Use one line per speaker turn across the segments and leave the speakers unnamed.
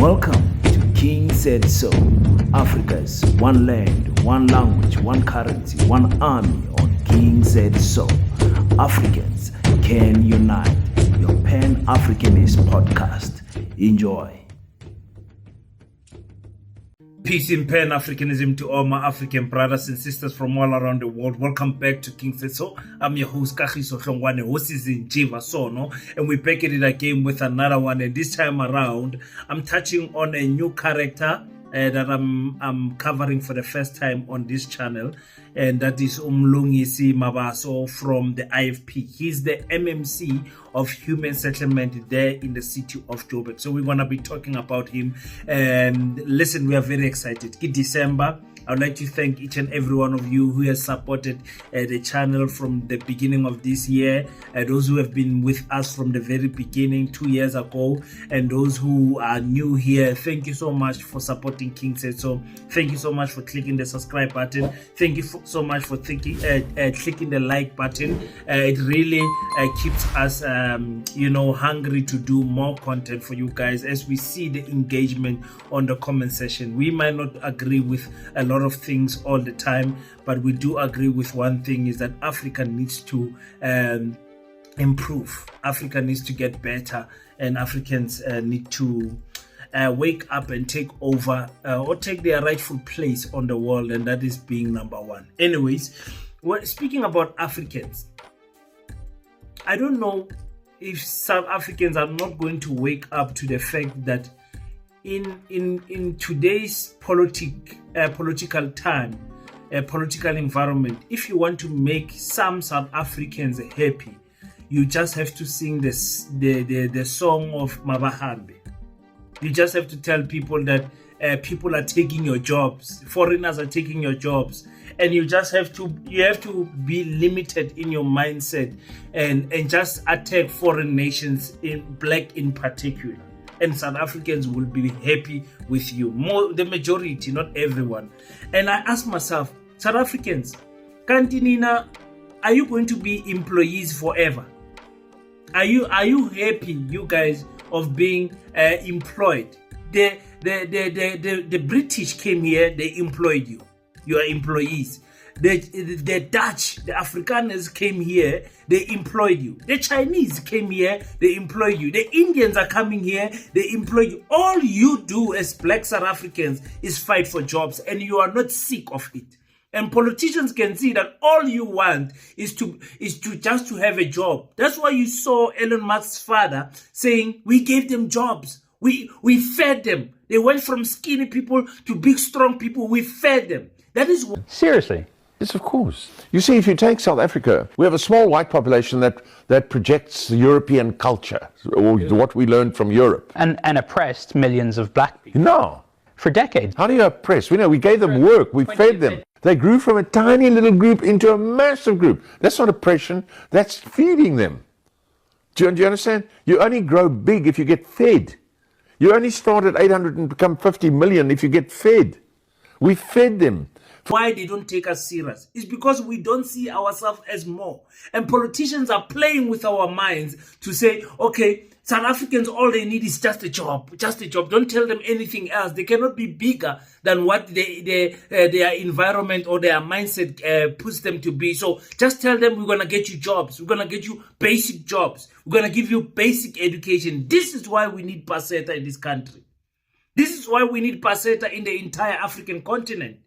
Welcome to King Said So, Africa's one land, one language, one currency, one army on King Said So. Africans can unite. Your pan-Africanist podcast. Enjoy. Peace in pan-Africanism to all my African brothers and sisters from all around the world. Welcome back to King Said So. I'm your host, Kagiso Hlongwane, host is in Mabaso, and we're back at it again with another one. And this time around, I'm touching on a new character that I'm covering for the first time on this channel, and that is Mlungisi Mabaso from the IFP. He's the MMC of Human Settlement there in the city of Joburg. So we're going to be talking about him, and listen, we are very excited. In December, I would like to thank each and every one of you who has supported the channel from the beginning of this year, those who have been with us from the very beginning 2 years ago, and those who are new here. Thank you so much for supporting King Said So. Thank you so much for clicking the subscribe button. Thank you so much for clicking the like button. It really keeps us hungry to do more content for you guys as we see the engagement on the comment section. We might not agree with a lot of things all the time, but we do agree with one thing, is that Africa needs to improve. Africa needs to get better, and Africans need to wake up and take over or take their rightful place on the world, and that is being number one. Anyways, speaking about Africans, I don't know if South Africans are not going to wake up to the fact that in today's political time, political environment, if you want to make some South Africans happy, you just have to sing the song of Mabahambe. You just have to tell people that people are taking your jobs, foreigners are taking your jobs, and you have to be limited in your mindset and just attack foreign nations, in black in particular. And South Africans will be happy with you. The majority, not everyone. And I ask myself, South Africans, Kantinina, are you going to be employees forever? Are you happy, you guys, of being employed? The British came here, they employed you. You are employees. The Dutch, the Afrikaners came here, they employed you. The Chinese came here, they employed you. The Indians are coming here, they employ you. All you do as black South Africans is fight for jobs, and you are not sick of it. And politicians can see that all you want is to just to have a job. That's why you saw Elon Musk's father saying, we gave them jobs. We fed them. They went from skinny people to big, strong people. We fed them. That is what...
Seriously? Yes, of course. You see, if you take South Africa, we have a small white population that projects the European culture, or what we learned from Europe.
And oppressed millions of black people.
No.
For decades.
How do you oppress? We gave them work, we fed them. They grew from a tiny little group into a massive group. That's not oppression, that's feeding them. Do you understand? You only grow big if you get fed. You only start at 800 and become 50 million if you get fed. We fed them.
Why they don't take us serious is because we don't see ourselves as more. And politicians are playing with our minds to say, okay, South Africans, all they need is just a job, just a job. Don't tell them anything else. They cannot be bigger than what their environment or their mindset puts them to be. So just tell them, we're going to get you jobs. We're going to get you basic jobs. We're going to give you basic education. This is why we need Paseta in this country. This is why we need Paseta in the entire African continent.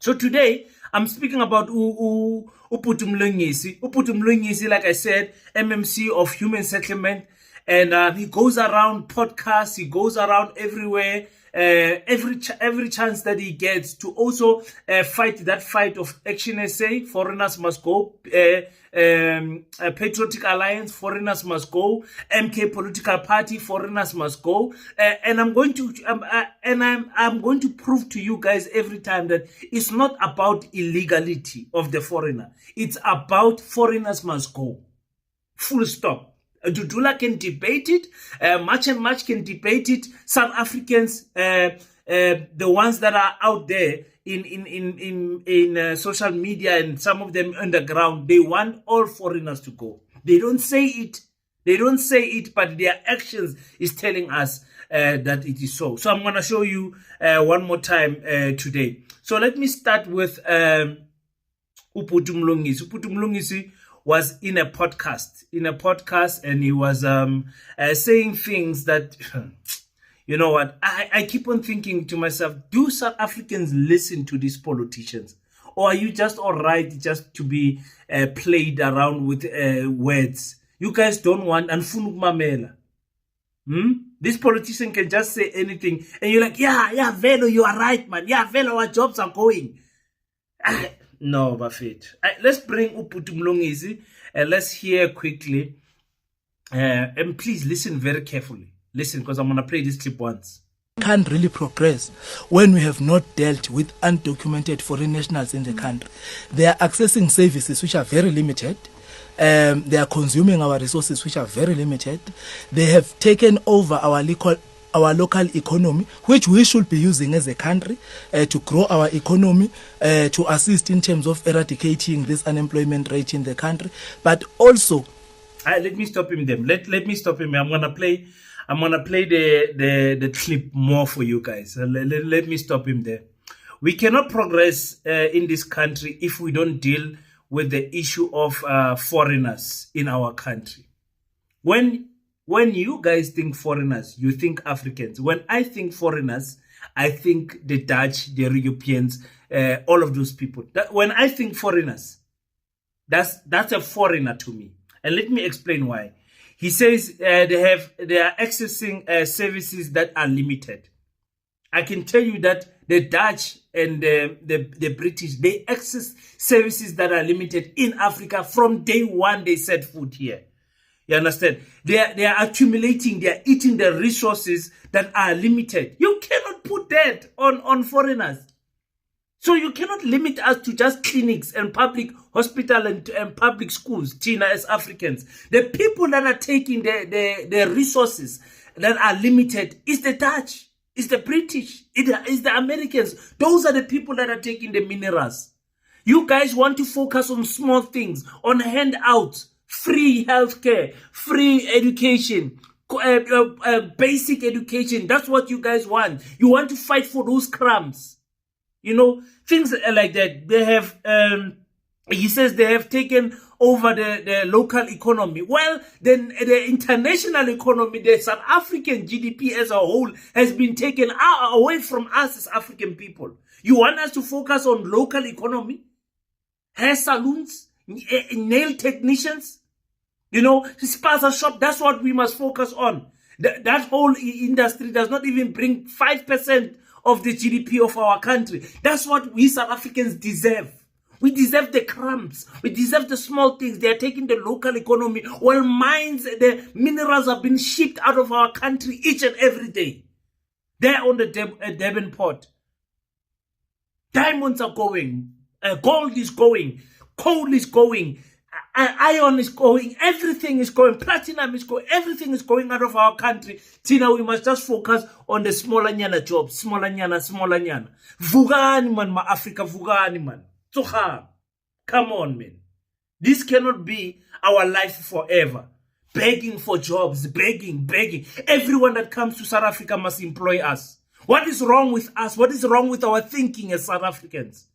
So today, I'm speaking about Mlungisi. Mlungisi, like I said, MMC of Human Settlement. And he goes around podcasts, he goes around everywhere, every chance that he gets to also fight that fight of Action SA, foreigners must go, Patriotic Alliance, foreigners must go, MK Political Party, foreigners must go, and I'm going to prove to you guys every time that it's not about illegality of the foreigner, it's about foreigners must go, full stop. Dudula can debate it, Much and Much can debate it. South Africans, the ones that are out there in social media and some of them underground, they want all foreigners to go. They don't say it, but their actions is telling us that it is so. So I'm going to show you one more time today. So let me start with Mlungisi. Mlungisi was in a podcast, and he was saying things that, you know what, I keep on thinking to myself, do South Africans listen to these politicians? Or are you just all right just to be played around with words? You guys don't want Anfunu Mamela. This politician can just say anything, and you're like, yeah, Velo, you are right, man. Yeah, Velo, our jobs are going. No, Bafet. Let's bring Uputu Mlungisi, and let's hear quickly. And please listen very carefully. Listen, because I'm going to play this clip once.
Can't really progress when we have not dealt with undocumented foreign nationals in the country. They are accessing services which are very limited. They are consuming our resources which are very limited. They have taken over our local economy, which we should be using as a country to grow our economy, to assist in terms of eradicating this unemployment rate in the country, but also.
Let me stop him there. Let me stop him. I'm gonna play the clip more for you guys. Let me stop him there. We cannot progress in this country if we don't deal with the issue of foreigners in our country. When you guys think foreigners, you think Africans. When I think foreigners, I think the Dutch, the Europeans, all of those people. When I think foreigners, that's a foreigner to me. And let me explain why. He says they are accessing services that are limited. I can tell you that the Dutch and the British, they access services that are limited in Africa from day one they set foot here. You understand? They are accumulating, they are eating the resources that are limited. You cannot put that on foreigners. So you cannot limit us to just clinics and public hospital and public schools, Tina, as Africans. The people that are taking the resources that are limited is the Dutch. It's the British, it's the Americans. Those are the people that are taking the minerals. You guys want to focus on small things, on handouts, free healthcare, free education, basic education. That's what you guys want. You want to fight for those crumbs. You know, things like that. They have, he says they have taken over the local economy. Well, then the international economy, the South African GDP as a whole has been taken away from us as African people. You want us to focus on local economy? Hair salons? Nail technicians? You know, spaza shop, that's what we must focus on. That whole industry does not even bring 5% of the GDP of our country. That's what we South Africans deserve. We deserve the crumbs. We deserve the small things. They are taking the local economy. While mines, the minerals have been shipped out of our country each and every day. They're on the Devon port. Diamonds are going. Gold is going. Coal is going. Iron is going. Everything is going. Platinum is going. Everything is going out of our country. Tina, we must just focus on the smaller nyana jobs. Smaller nyana. Vugani man, ma Africa, vugani man. Come on, man. This cannot be our life forever. Begging for jobs, begging. Everyone that comes to South Africa must employ us. What is wrong with us? What is wrong with our thinking as South Africans?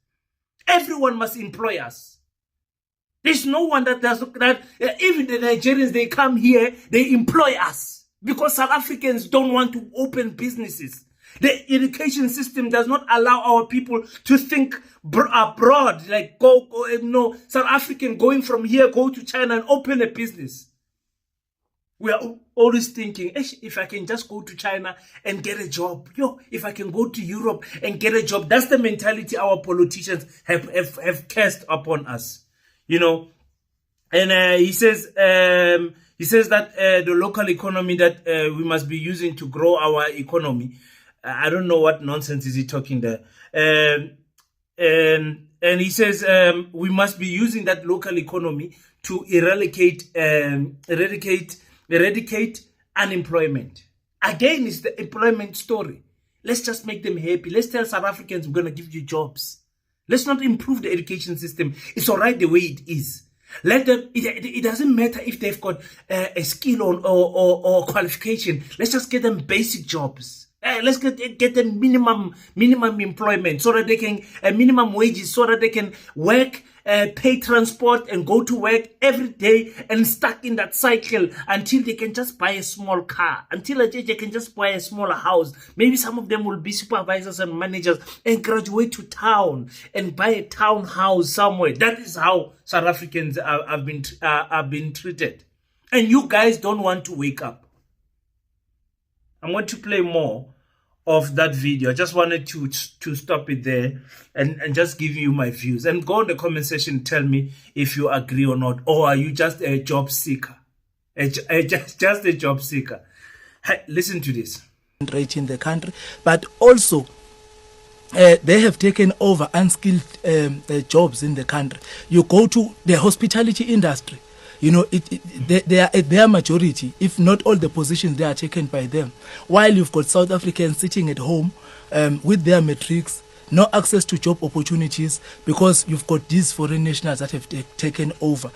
Everyone must employ us. There's no one that does that. Even the Nigerians, they come here, they employ us because South Africans don't want to open businesses. The education system does not allow our people to think abroad, like South African going from here, go to China and open a business. We are always thinking, if I can just go to China and get a job, if I can go to Europe and get a job. That's the mentality our politicians have cast upon us, you know. And he says that the local economy that we must be using to grow our economy. I don't know what nonsense is he talking there. And he says we must be using that local economy to eradicate unemployment. Again, it's the employment story. Let's just make them happy. Let's tell South Africans we're going to give you jobs. Let's not improve the education system. It's all right the way it is. Let them. It doesn't matter if they've got a skill or qualification. Let's just get them basic jobs. Let's get them minimum employment so that they can minimum wages so that they can work, pay transport and go to work every day and stuck in that cycle until they can just buy a small car, until they can just buy a smaller house. Maybe some of them will be supervisors and managers and graduate to town and buy a townhouse somewhere. That is how South Africans have been treated. And you guys don't want to wake up. I'm going to play more of that video. I just wanted to stop it there and just give you my views. And go in the comment section and tell me if you agree or not. Or are you just a job seeker? Just a job seeker. Hey, listen to this.
Rate in the country, but also they have taken over unskilled jobs in the country. You go to the hospitality industry, you know, they are at their majority, if not all the positions they are taken by them. While you've got South Africans sitting at home with their matrics, no access to job opportunities, because you've got these foreign nationals that have taken over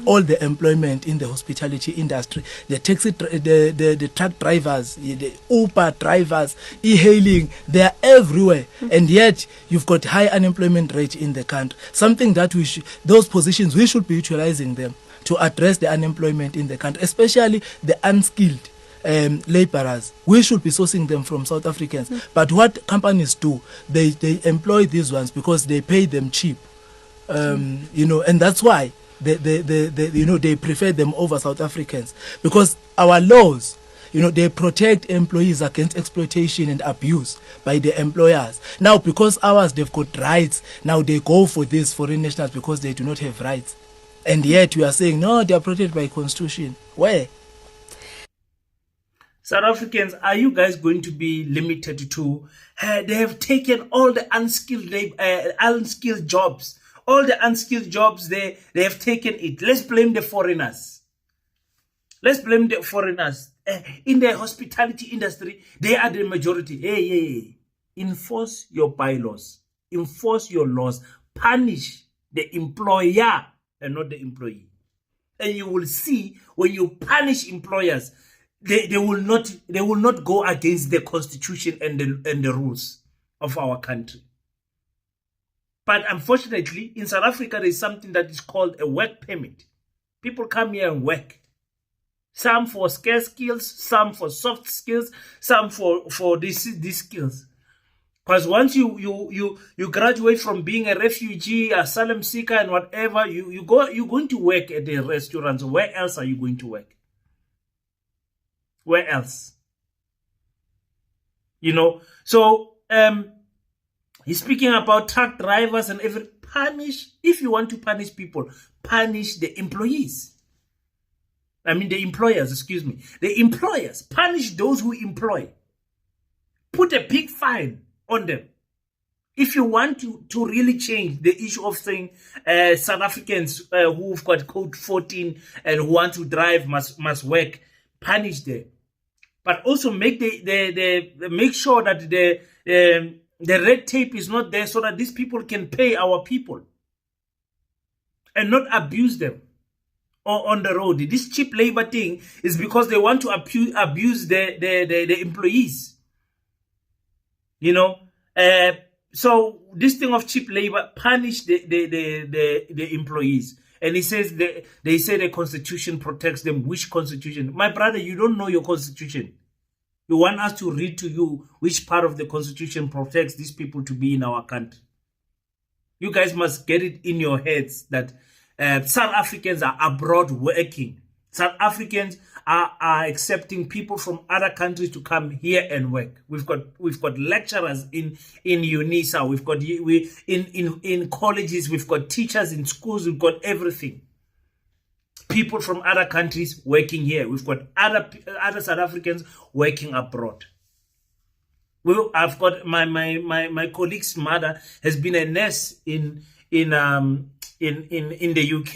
all the employment in the hospitality industry. The taxi, the truck drivers, the Uber drivers, e-hailing, they are everywhere. And yet you've got high unemployment rate in the country. Something that those positions, we should be utilizing them to address the unemployment in the country, especially the unskilled laborers. We should be sourcing them from South Africans. But what companies do, they employ these ones because they pay them cheap, you know, and that's why they prefer them over South Africans, because our laws, you know, they protect employees against exploitation and abuse by the employers. Now, because ours, they've got rights, now they go for these foreign nationals because they do not have rights. And yet we are saying, no, they are protected by Constitution. Where?
South Africans, are you guys going to be limited to, they have taken all the unskilled jobs. All the unskilled jobs, they have taken it. Let's blame the foreigners. Let's blame the foreigners. In the hospitality industry, they are the majority. Hey, enforce your bylaws. Enforce your laws. Punish the employer and not the employee. And you will see, when you punish employers, they will not go against the constitution and the rules of our country. But unfortunately, in South Africa, there is something that is called a work permit. People come here and work. Some for scarce skills, some for soft skills, some for these skills. Because once you graduate from being a refugee, asylum seeker, and whatever, you're going to work at the restaurants. Where else are you going to work? Where else? You know, so he's speaking about truck drivers and every punish. If you want to punish people, punish the employees. I mean the employers, excuse me. The employers, punish those who employ. Put a big fine on them. If you want to really change the issue of saying South Africans who've got code 14 and who want to drive must work, punish them. But also make make sure that the red tape is not there so that these people can pay our people and not abuse them or on the road. This cheap labor thing is because they want to abuse the employees. You know, so this thing of cheap labor, punish the employees. And he says they say the constitution protects them. Which constitution? My brother, you don't know your constitution. You want us to read to you which part of the constitution protects these people to be in our country. You guys must get it in your heads that South Africans are abroad working. South Africans are accepting people from other countries to come here and work. We've got lecturers in UNISA. We've got in colleges. We've got teachers in schools. We've got everything. People from other countries working here. We've got other South Africans working abroad. I've got my colleague's mother has been a nurse in the UK.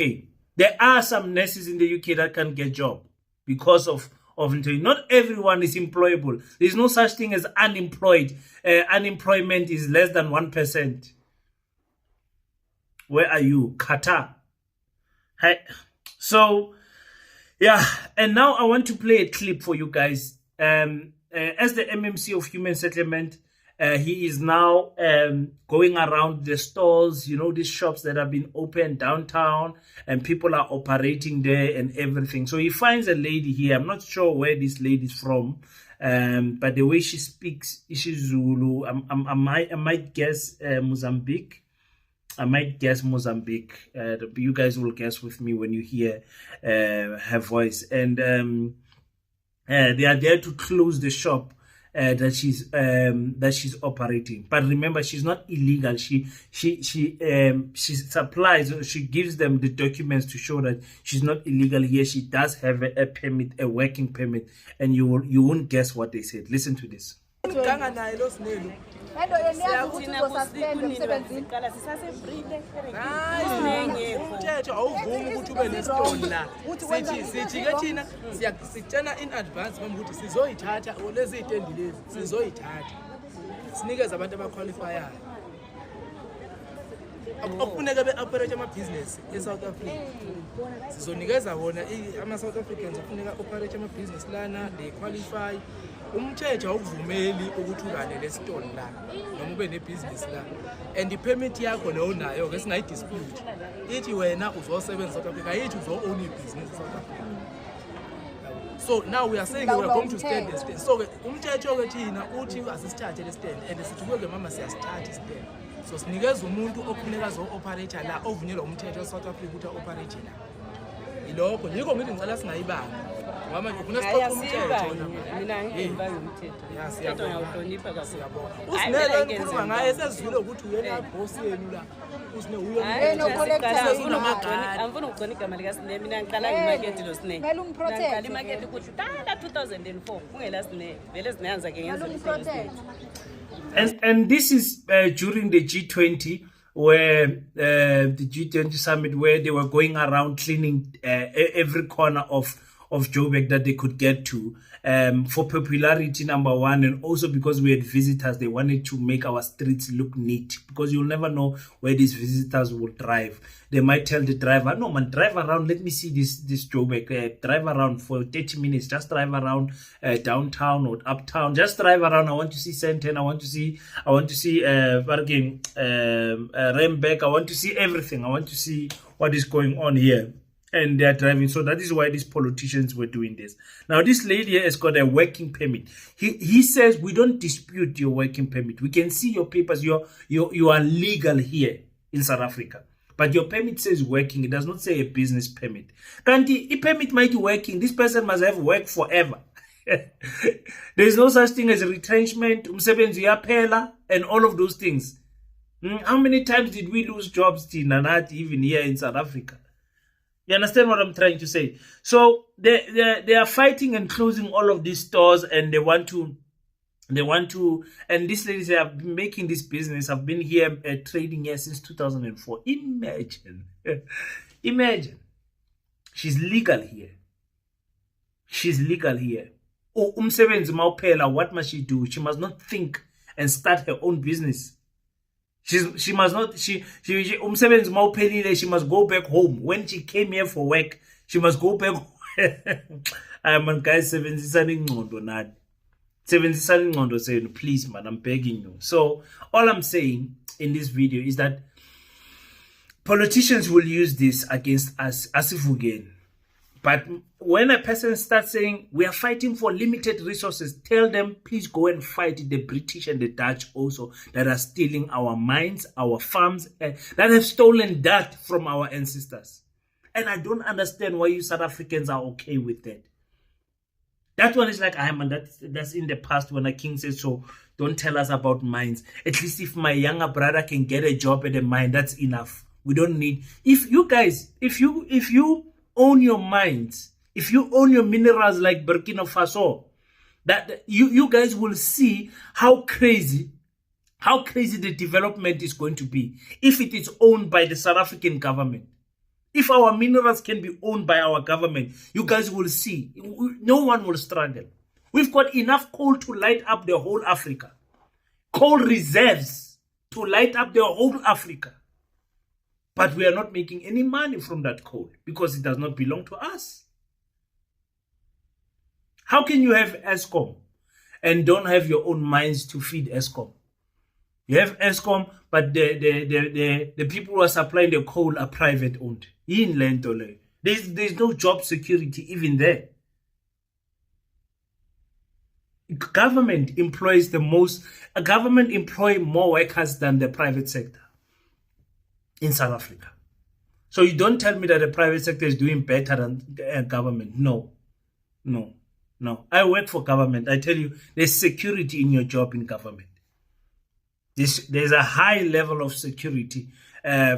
There are some nurses in the UK that can get job because of not everyone is employable. There's no such thing as unemployed. Unemployment is less than 1%. Where are you? Qatar. Hi. So, yeah, and now I want to play a clip for you guys. As the MMC of Human Settlement, he is now going around the stalls, you know, these shops that have been opened downtown, and people are operating there and everything. So he finds a lady here. I'm not sure where this lady is from, but the way she speaks, isiZulu, I might guess Mozambique. I might guess Mozambique. You guys will guess with me when you hear her voice. And they are there to close the shop that she's operating. But remember, she's not illegal. She supplies, she gives them the documents to show that she's not illegal here. She does have a permit, a working permit, and you won't guess what they said. Listen to this.
umthetho awuvumi ukuthi ube nesitoli la sithi-ke thina sikutshena in advance mama ukuthi sizoyithatha lezi yitendi lezi sizoyithatha sinikeze abantu abaqualifayayo okufuneka be-operate amabhizinesi e-South Africa sizonikeza wona ama-South Africans okufuneka operate amabhizinesi lana they qualify. Umthetho awuvumeli ukuthi ungane lesitoli la noma ube nebhizinesi la and i-permit yakho leyo nayo ke singayidispute ithi wena uzosebenza South Africa yithi uzo-own ibhizinesi South Africa. So now we are saying we are going to stand the stand. So umthetho ke thina uthi asisithathe le stand and sithi kuke mama siyasithatha stand. So sinikeza umuntu okufuneka zo-operator la ovunyelwa umthetho e-South Africa ukuthi a-operate la. Ilokho yikho ngithi ngicela singayibanga. Mama ngifuna sixoxe umthetho
mina ngiyibanga umthetho
siyabona
ngawuhlonipha kakhulu
usinele ngikhuluma ngaye sezwile ukuthi uyena boss yenu la usine uyo
angifuna ukugcona igama lika Sine mina ngiqala imarket lo Sine ngiqala imarket ukuthi dala 2004 ungela Sine vele sinayanza ke ngenzo
And this is during the G20, where the G20 summit, where they were going around cleaning every corner of Joburg that they could get to, for popularity, number one, and also because we had visitors. They wanted to make our streets look neat, because you'll never know where these visitors will drive. They might tell the driver, no man, drive around, let me see this Joburg, drive around for 30 minutes, just drive around downtown or uptown, just drive around. I want to see Senten, I want to see Rembek, I want to see everything, I want to see what is going on here. And they're driving. So that is why these politicians were doing this. Now, this lady here has got a working permit. He says, we don't dispute your working permit. We can see your papers. You are legal here in South Africa. But your permit says working. It does not say a business permit. Kanti, a permit might be working. This person must have worked forever. There is no such thing as a retrenchment, umsebenzi uyaphela, and all of those things. How many times did we lose jobs, Tina, even here in South Africa? You understand what I'm trying to say? So they are fighting and closing all of these stores, and they want to, and these ladies have been making this business. I've been here trading here since 2004. Imagine. She's legal here. Oh, umsebenzi mawuphela, what must she do? She must not think and start her own business. She must not, she umsebenzi mawuphelile, she must go back home. When she came here for work, she must go back home. Man, guys, sebenzisani ingqondo nani. Sebenzisani ingqondo zenu, please, man, I'm begging you. So, all I'm saying in this video is that politicians will use this against us, as if again. But when a person starts saying, we are fighting for limited resources, tell them, please go and fight the British and the Dutch also that are stealing our mines, our farms, that have stolen that from our ancestors. And I don't understand why you South Africans are okay with that. That one is like, that's in the past when a king says, so don't tell us about mines. At least if my younger brother can get a job at a mine, that's enough. We don't need, if you own your mines, if you own your minerals like Burkina Faso, that you guys will see how crazy the development is going to be if it is owned by the South African government. If our minerals can be owned by our government, you guys will see. No one will struggle. We've got enough coal to light up the whole Africa. Coal reserves to light up the whole Africa. But we are not making any money from that coal because it does not belong to us. How can you have ESCOM and don't have your own mines to feed ESCOM? You have ESCOM, but the people who are supplying the coal are private owned. There's no job security even there. Government employs government employ more workers than the private sector in South Africa. So you don't tell me that the private sector is doing better than government. No. I work for government. I tell you, there's security in your job in government. There's a high level of security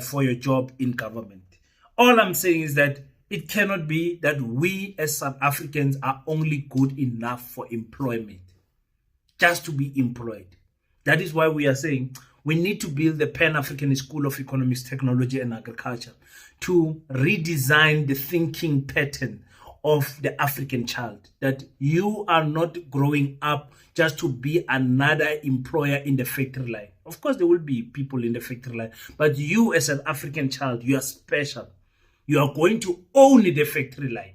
for your job in government. All I'm saying is that it cannot be that we as South Africans are only good enough for employment, just to be employed. That is why we are saying we need to build the Pan-African School of Economics, Technology and Agriculture to redesign the thinking pattern of the African child, that you are not growing up just to be another employer in the factory line. Of course, there will be people in the factory line, but you as an African child, you are special. You are going to own the factory line.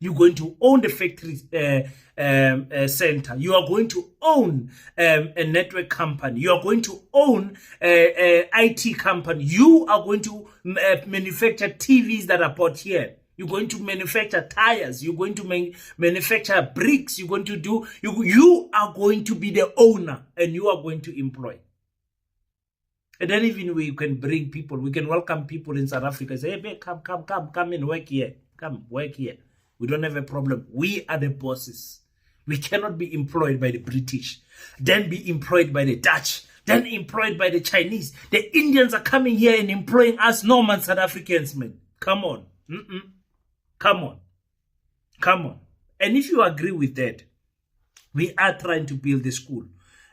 You're going to own the factory center. You are going to own a network company. You are going to own a IT company. You are going to manufacture TVs that are bought here. You're going to manufacture tires. You're going to manufacture bricks. You're going to do. You are going to be the owner, and you are going to employ. And then even we can bring people. We can welcome people in South Africa. Say, hey, come and work here. Come work here. We don't have a problem. We are the bosses. We cannot be employed by the British, then be employed by the Dutch, then employed by the Chinese. The Indians are coming here and employing us normal South Africans, man. Come on. Come on. And if you agree with that, we are trying to build a school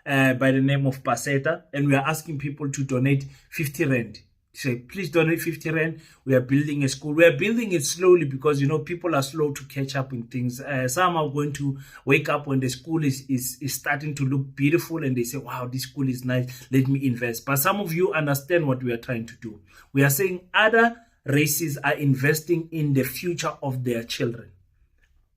by the name of Paseta, and we are asking people to donate 50 rand. Say, please donate 50 rand. We are building a school. We are building it slowly because, people are slow to catch up in things. Some are going to wake up when the school is starting to look beautiful and they say, wow, this school is nice. Let me invest. But some of you understand what we are trying to do. We are saying other races are investing in the future of their children.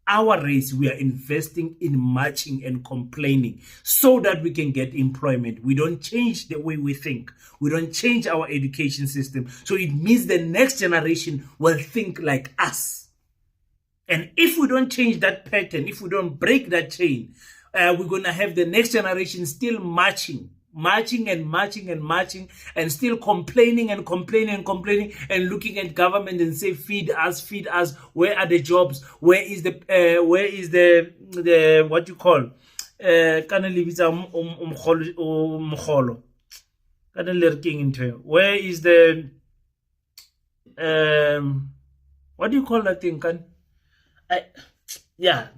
Our race, we are investing in marching and complaining so that we can get employment. We don't change the way we think. We don't change our education system. So it means the next generation will think like us. And if we don't change that pattern, if we don't break that chain, we're going to have the next generation still marching and still complaining and looking at government and say, feed us. Where are the jobs? Where is the what you call where is the what do you call that thing?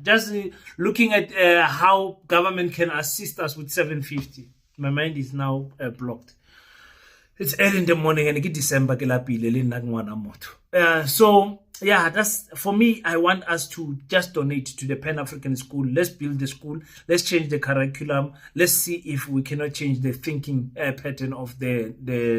Just looking at how government can assist us with 750. My mind is now blocked. It's early in the morning and it's December. So that's for me. I want us to just donate to the Pan-African School. Let's build the school. Let's change the curriculum. Let's see if we cannot change the thinking pattern of the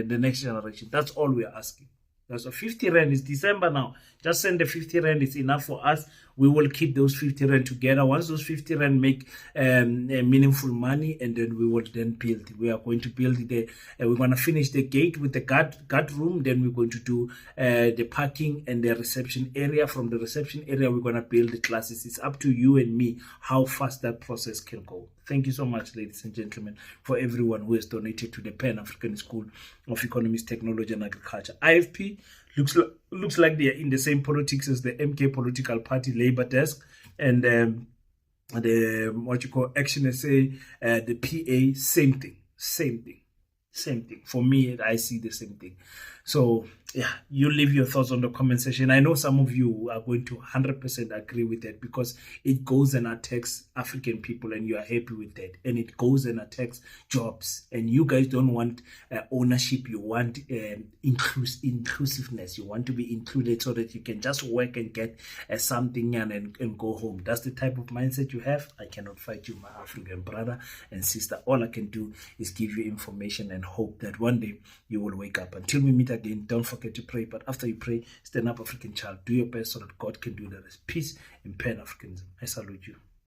next generation. That's all we are asking. So 50 rand is December now. Just send the 50 rand. It's enough for us. We will keep those 50 rand together. Once those 50 rand make meaningful money, and then we will then build. We are going to build we're going to finish the gate with the guard room. Then we're going to do the parking and the reception area. From the reception area, we're going to build the classes. It's up to you and me how fast that process can go. Thank you so much, ladies and gentlemen, for everyone who has donated to the Pan-African School of Economics, Technology and Agriculture. IFP looks like they are in the same politics as the MK political party, Labour Desk, and the what you call Action SA, the PA, same thing. For me, I see the same thing. So you leave your thoughts on the comment section. I know some of you are going to 100% agree with that because it goes and attacks African people and you are happy with that. And it goes and attacks jobs. And you guys don't want ownership. You want inclusiveness. You want to be included so that you can just work and get something and go home. That's the type of mindset you have. I cannot fight you, my African brother and sister. All I can do is give you information and hope that one day you will wake up. Until we meet meet again, don't forget to pray. But after you pray, stand up, African child. Do your best so that God can do the rest. Peace and pan-Africanism. I salute you.